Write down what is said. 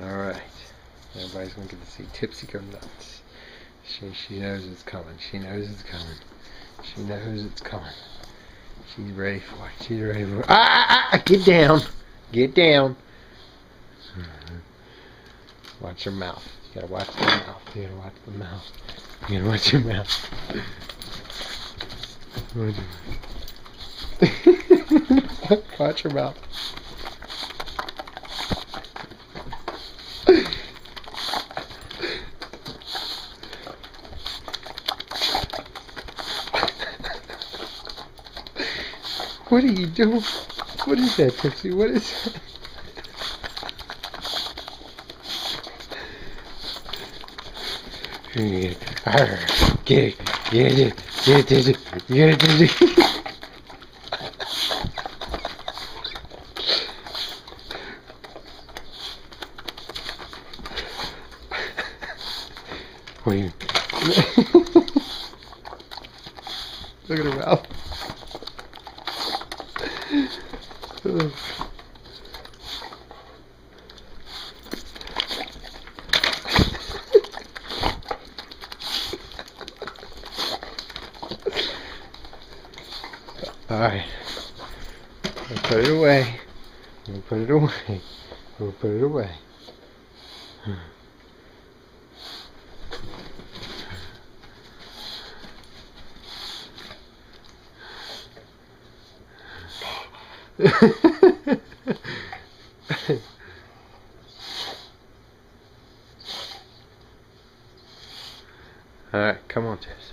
Alright. Everybody's going to get to see Tipsy go nuts. She knows it's coming. She knows it's coming. She knows it's coming. She's ready for it. She's ready for it. Get down. Get down. Watch your mouth. You gotta watch the mouth. You gotta watch the mouth. You gotta watch your mouth. Watch your mouth. What are you doing? What is that, Tipsy? What is that? Get it. Get it. Get it. Get it. What are you? Look at her mouth. Alright. We'll put it away. We'll put it away. We'll put it away. Alright, come on, Tess.